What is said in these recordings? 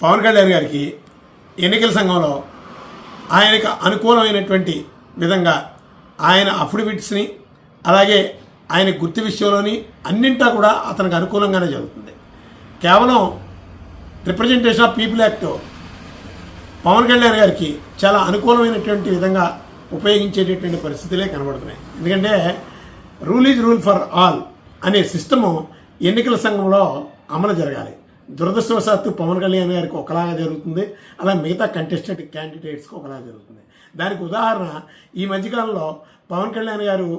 పవన్ కళ్యాణ్ గారికి ఎన్నికల సంఘంలో ఆయనకు అనుకూలమైనటువంటి విధంగా ఆయన అఫిడవిట్స్ని అలాగే ఆయన గుర్తు విషయంలోని అన్నింటా కూడా అతనికి అనుకూలంగానే జరుగుతుంది. కేవలం representation of people act Pawan Kalyan గారికి చాలా అనుకూలమైనటువంటి విధంగా ఉపయోగించేటటువంటి పరిస్థితులే కనబడుతున్నాయి. ఎందుకంటే rule is rule for all అనే సిస్టము ఎన్నికల సంఘంలో అమలు జరగాలి. దురదృష్టవశాత్తు పవన్ కళ్యాణ్ గారికి ఒకలాగా జరుగుతుంది, అలా మిగతా కంటెస్టెంట్ క్యాండిడేట్స్కి ఒకలాగా జరుగుతుంది. దానికి ఉదాహరణ ఈ మధ్యకాలంలో పవన్ కళ్యాణ్ గారు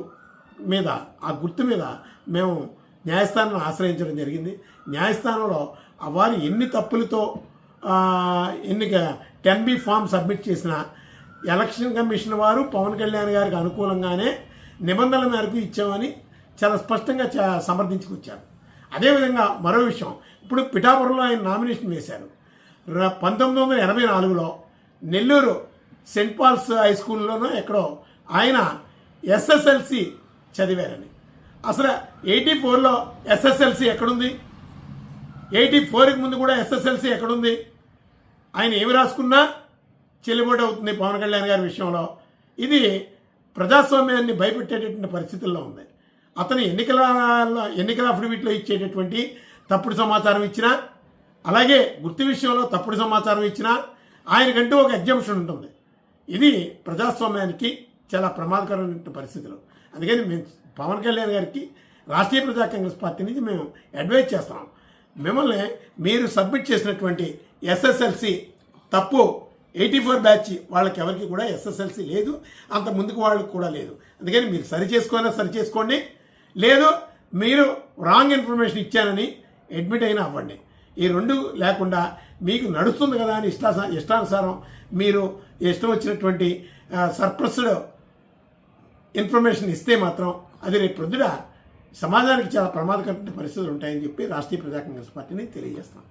మీద ఆ గుర్తు మీద మేము న్యాయస్థానాన్ని ఆశ్రయించడం జరిగింది. న్యాయస్థానంలో వారు ఎన్ని తప్పులతో ఎన్నిక 10B ఫామ్ సబ్మిట్ చేసిన ఎలక్షన్ కమిషన్ వారు పవన్ కళ్యాణ్ గారికి అనుకూలంగానే నిబంధనల మేరకు ఇచ్చామని చాలా స్పష్టంగా సమర్థించుకొచ్చారు. అదేవిధంగా మరో విషయం, ఇప్పుడు పిఠాపురంలో ఆయన నామినేషన్ వేశారు. 1984లో నెల్లూరు సెయింట్ పాల్స్ హై స్కూల్లోనో ఎక్కడో ఆయన SSLC చదివారని. అసలు 84లో SSLC ఎక్కడుంది? 84కి ముందు కూడా SSLC ఎక్కడుంది? ఆయన ఏమి రాసుకున్నా చెల్లుబాటు అవుతుంది పవన్ కళ్యాణ్ గారి విషయంలో. ఇది ప్రజాస్వామ్యాన్ని భయపెట్టేటటువంటి పరిస్థితుల్లో ఉంది. అతను ఎన్నికల అఫిడవిట్లో ఇచ్చేటటువంటి తప్పుడు సమాచారం ఇచ్చినా, అలాగే గుర్తు విషయంలో తప్పుడు సమాచారం ఇచ్చినా ఆయనకంటూ ఒక ఎగ్జంప్షన్ ఉంటుంది. ఇది ప్రజాస్వామ్యానికి చాలా ప్రమాదకరమైన పరిస్థితులు. అందుకని మేము పవన్ కళ్యాణ్ గారికి రాష్ట్రీయ ప్రజా కాంగ్రెస్ పార్టీ నుంచి మేము అడ్వైజ్ చేస్తున్నాం, మిమ్మల్ని మీరు సబ్మిట్ చేసినటువంటి SSLC తప్పు. 84 బ్యాచ్ వాళ్ళకి ఎవరికి కూడా SSLC లేదు, అంత ముందుకు వాళ్ళకి కూడా లేదు. అందుకని మీరు సరి చేసుకోండి, లేదు మీరు రాంగ్ ఇన్ఫర్మేషన్ ఇచ్చానని అడ్మిట్ అయినా అవ్వండి. ఈ రెండు లేకుండా మీకు నడుస్తుంది కదా అని ఇష్టానుసారం మీరు ఇష్టం వచ్చినటువంటి సర్ప్రెస్డ్ ఇన్ఫర్మేషన్ ఇస్తే మాత్రం అది రేపు ప్రొద్దున సమాజానికి చాలా ప్రమాదకరమైన పరిస్థితులు ఉంటాయని చెప్పి రాష్ట్రీయ ప్రజా కాంగ్రెస్ పార్టీని తెలియజేస్తాం.